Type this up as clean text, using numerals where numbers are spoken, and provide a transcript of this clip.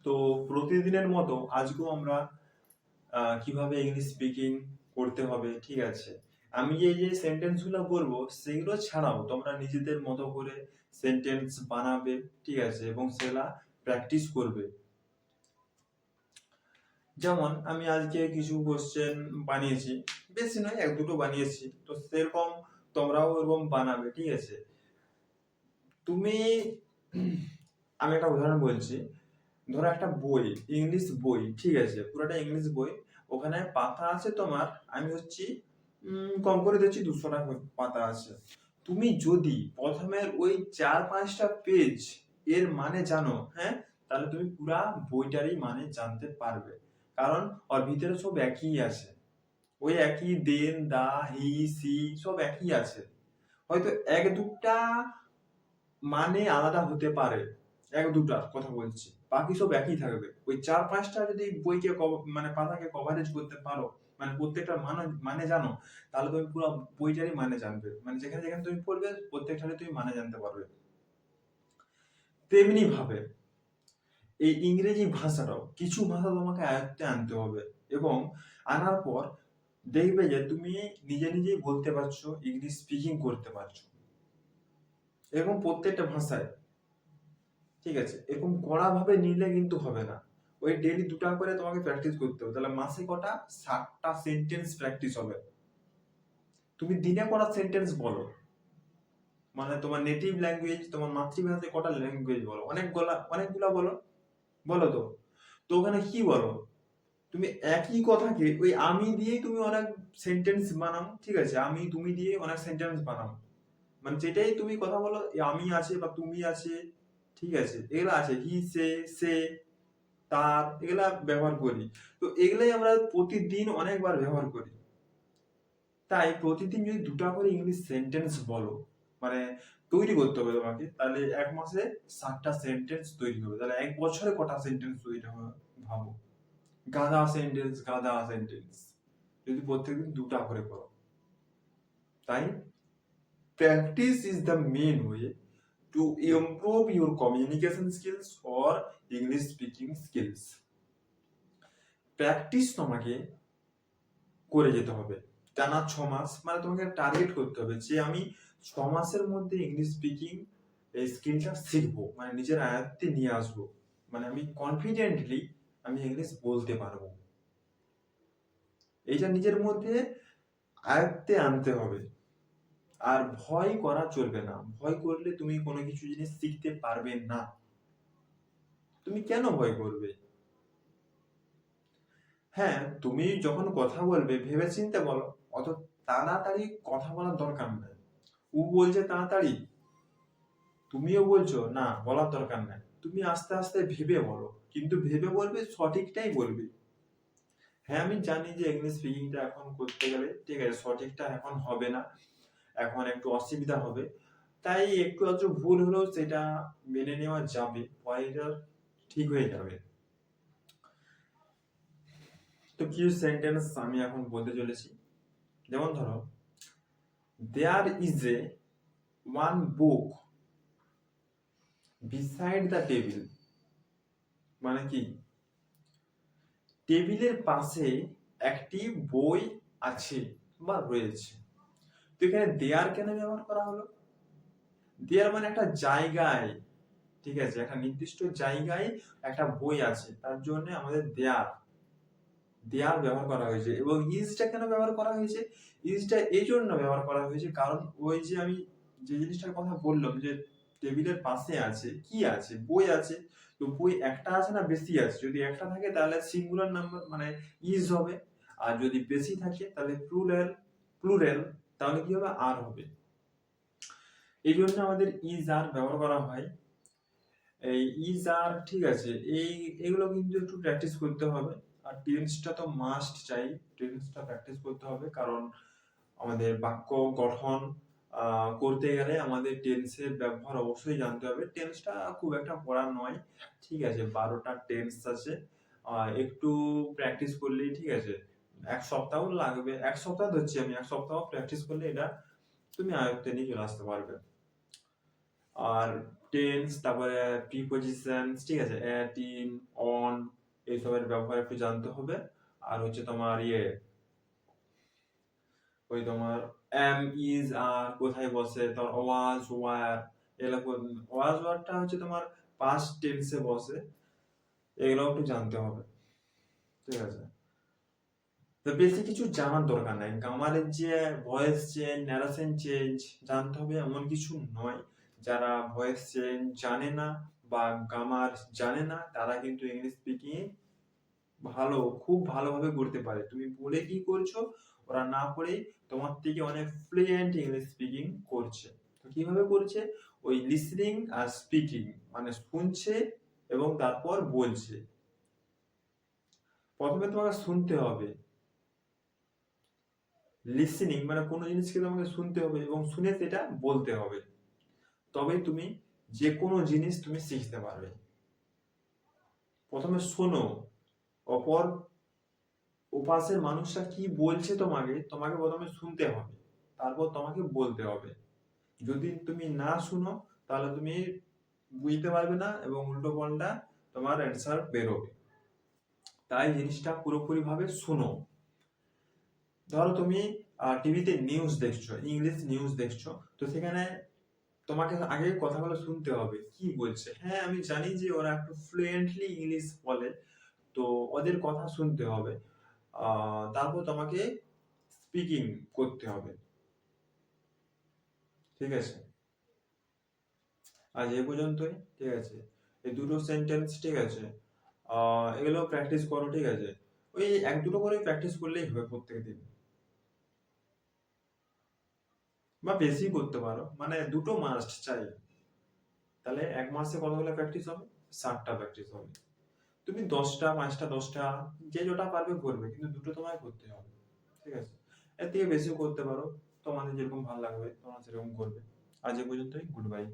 তো প্রতিদিনের মতো আজকেও আমরা কিভাবে ইংলিশ স্পিকিং করতে হবে, ঠিক আছে। আমি এই যে সেন্টেন্স গুলো বলবো সেগুলো ছাড়াও তোমরা নিজেদের মতো করে সেন্টেন্স বানাবে, ঠিক আছে, এবং সেগুলা প্র্যাকটিস করবে। যেমন আমি আজকে কিছু কোশ্চেন বানিয়েছি, বেশি নয়, এক দুটো বানিয়েছি, তো সেরকম তোমরাও এরকম বানাবে, ঠিক আছে। তুমি আমি একটা উদাহরণ বলছি। ধরো একটা বই, ইংলিশ বই, ঠিক আছে, পুরোটা ইংলিশ বই, ওখানে পাতা আছে তোমার, আমি হচ্ছি কম করে দিচ্ছি 200টা পাতা আছে। তুমি যদি প্রথমের ওই 4-5টা পেজ এর মানে জানো, হ্যাঁ, তাহলে তুমি পুরা বইটারই মানে জানতে পারবে। কারণ ওর ভিতরে সব একই আছে, ওই একই দেন, দা, হি, সি সব একই আছে। হয়তো এক দুটা মানে আলাদা হতে পারে, এক দুটার কথা বলছি, বাকি সব একই থাকবে। ওই 4-5টা যদি বইকে মানে পাতাকে কভারেজ করতে পারো, মানে প্রত্যেকটা মানে মানে জানো, তাহলে তুমি পুরো বইটারই মানে জানবে, মানে যেখানে যেখানে তুমি পড়বে প্রত্যেকটারই তুমি মানে জানতে পারবে। তেমনি ভাবে এই ইংরেজি ভাষাটাও, কিছু ভাষা তোমাকে আয়ত্তে আনতে হবে, এবং আনার পর দেখবে যে তুমি নিজে নিজেই বলতে পারছো, ইংলিশ স্পিকিং করতে পারছো, এরকম প্রত্যেকটা ভাষায়, ঠিক আছে। এরকম কড়া ভাবে নিলে কিন্তু হবে না। ওই ডেইলি 2টা করে তোমাকে প্র্যাকটিস করতে হবে, তাহলে মাসে কটা, 7টা সেন্টেন্স প্র্যাকটিস হবে। তুমি দিনে কটা সেন্টেন্স বলো, মানে তোমার নেটিভ ল্যাঙ্গুয়েজ, তোমার মাতৃভাষায় কটা ল্যাঙ্গুয়েজ বলো, অনেকগুলা বলো, বলো তো। তো ওখানে কি বলো, তুমি একই কথাকে ওই আমি দিয়েই তুমি অনেক সেন্টেন্স বানাও, ঠিক আছে, আমি তুমি দিয়ে অনেক সেন্টেন্স বানাও, মানে যেটাই তুমি কথা বলো, আমি আছে বা তুমি আছে, ঠিক আছে, এগুলো আছে, হি, সে, তার, এগুলা ব্যবহার করি। তো এগুলাই আমরা প্রতিদিন অনেকবার ব্যবহার করি। তাই প্রতিদিন যদি 2টা করে ইংলিশ সেন্টেন্স বলো, মানে তৈরি করতে হবে তোমাকে, তাহলে এক মাসে 7টা সেন্টেন্স তৈরি হবে, তাহলে এক বছরে কটা সেন্টেন্স তৈরি হবে ভাবো। গাদা সেন্টেন্স যদি প্রত্যেকদিন 2টা করে করো। তাই practice is the main way to improve your communication skills or English speaking skills. Practice তোমাকে করে যেতে হবে টানা 6 মাস, মানে তোমাকে টার্গেট করতে হবে যে আমি 6 মাসের মধ্যে ইংলিশ স্পিকিং এই স্কিলটা শিখবো, মানে নিজের আয়ত্তে নিয়ে আসবো, মানে আমি কনফিডেন্টলি আমি ইংলিশ বলতে পারবো। এইটা নিজের মধ্যে আয়ত্তে আনতে হবে। আর ভয় করা চলবে না, ভয় করলে তুমি কোনো কিছু জিনিস শিখতে পারবে না। তুমি কেন ভয় করবে? হ্যাঁ, তুমি যখন কথা বলবে ভেবে চিন্তে বলো, অত তাড়াতাড়ি কথা বলার দরকার নেই। ও বলছে তাড়াতাড়ি, তুমিও বলছো না, বলার দরকার নেই। তুমি আস্তে আস্তে ভেবে বলো, কিন্তু ভেবে বলবে, সঠিকটাই বলবে। হ্যাঁ, আমি জানি যে ইংলিশ স্পিকিংটা এখন করতে গেলে, ঠিক আছে, সঠিকটা এখন হবে না, এখন একটু অসুবিধা হবে, তাই একটু আধটু ভুল হলেও সেটা মেনে নেওয়া যাবে, পরেটা ঠিক হয়ে যাবে। তো কিছু সেন্টেন্স আমি এখন বলতে চলেছি। যেমন ধরো, there is a one book beside the table. মানে কি, টেবিলের পাশে একটি বই আছে বা রয়েছে। তো এখানে দেয়ার কেন ব্যবহার করা হলো? দেয়ার মানে একটা জায়গায়, ঠিক আছে, একটা নির্দিষ্ট জায়গায় একটা বই আছে, তার জন্য আমাদের দেয়ার দেয়ার ব্যবহার করা হয়েছে। এবং ইজটা কেন ব্যবহার করা হয়েছে? ইজটা এই জন্য ব্যবহার করা হয়েছে কারণ ওই যে আমি যে জিনিসটার কথা বললাম যে টেবিলের পাশে আছে, কি আছে, বই আছে। তো বই একটা আছে না বেশি আছে? যদি একটা থাকে তাহলে সিঙ্গুলার নাম্বার মানে ইজ হবে, আর যদি বেশি থাকে তাহলে প্লুরাল প্লুরাল তাহলে কি হবে, আর হবে। এই জন্য আমাদের ইজ আর ব্যবহার করা হয়। এই ইজ আর, ঠিক আছে, এগুলো কিন্তু একটু প্র্যাকটিস করতে হবে। আর টেন্সটা তো মাস্ট চাই, টেন্সটা প্র্যাকটিস করতে হবে, কারণ আমাদের বাক্য গঠন করতে গেলে আমাদের টেন্সের ব্যবহার অবশ্যই জানতে হবে। টেন্সটা খুব একটা পড়া নয়, ঠিক আছে, 12টা টেন্স আছে, একটু প্র্যাকটিস করলেই, ঠিক আছে, 1 সপ্তাহ লাগবে, 1 সপ্তাহ ধরছি আমি, 1 সপ্তাহ প্র্যাকটিস করলে এটা তুমি আয়ত্তে নিয়ে চলে আসতে পারবে। আর টেন্স, তারপরে প্রিপজিশনস, ঠিক আছে, এট, ইন, অন, এইসবের ব্যবহার একটু জানতে হবে। আর হচ্ছে তোমার ওই তোমার এম, ইজ, আর কোথায় বসে, তোমার ওয়াজ, ওয়ার, এগুলো। ওয়াজ, ওয়ারটা হচ্ছে তোমার পাস্ট টেন্সে বসে, এগুলো একটু জানতে হবে, ঠিক আছে। তো বেশি কিছু জানার দরকার নাই, গ্রামারের যে ভয়েস চেঞ্জ, ন্যারেশন চেঞ্জ জানতে হবে এমন কিছু নয়। যারা ভয়েস চেঞ্জ জানে না বা গ্রামার জানে না, তারা কিন্তু ইংলিশ স্পিকিং খুব ভালোভাবে করতে পারে। তুমি বলে কি করছো, ওরা না পড়ে তোমার থেকে অনেক ফ্লুয়েন্ট ইংলিশ স্পিকিং করছে। তো কিভাবে করছে? ওই লিসনিং আর স্পিকিং, মানে শুনছে এবং তারপর বলছে। প্রথমে তোমাকে শুনতে হবে, লিসেনিং মানে কোনো জিনিসকে তোমাকে শুনতে হবে এবং শুনে সেটা বলতে হবে, তবেই তুমি যে কোনো জিনিস তুমি শিখতে পারবে। প্রথমে শোনো, অপর ওপাশের মানুষটা কি বলছে তোমাকে তোমাকে প্রথমে শুনতে হবে, তারপর তোমাকে বলতে হবে। যদি তুমি না শুনো তাহলে তুমি বুঝতে পারবে না এবং উল্টো পাল্টা তোমার অ্যান্সার বেরোবে। তাই জিনিসটা পুরোপুরি ভাবে শোনো। ধরো তুমি টিভিতে নিউজ দেখছো, ইংলিশ নিউজ দেখছো, তো সেখানে তোমাকে আগে কথাগুলো শুনতে হবে কি বলছে। হ্যাঁ, আমি জানি যে ওরা একটু ফ্লুয়েন্টলি ইংলিশ বলে, তো ওদের কথা শুনতে হবে, তারপর তোমাকে স্পিকিং করতে হবে, ঠিক আছে। আজ এ পর্যন্তই, ঠিক আছে। এই দুটো সেন্টেন্স, ঠিক আছে, এগুলো প্র্যাকটিস করো, ঠিক আছে। ওই এক দুটো করে প্র্যাকটিস করলেই হবে প্রত্যেকদিন, বা বেশি করতে পারো, মানে দুটো মাস্ট চাই। তাহলে এক মাসে কতগুলো প্র্যাকটিস হবে? 60টা প্র্যাকটিস হবে। তুমি 10টা, 5টা, 10টা, যে যটা পারবে করবে, কিন্তু দুটো তোমায় করতে হবে, ঠিক আছে। এর থেকে বেশিও করতে পারো, তোমাদের যেরকম ভালো লাগবে তোমরা সেরকম করবে। আজ এ পর্যন্তই, গুড বাই।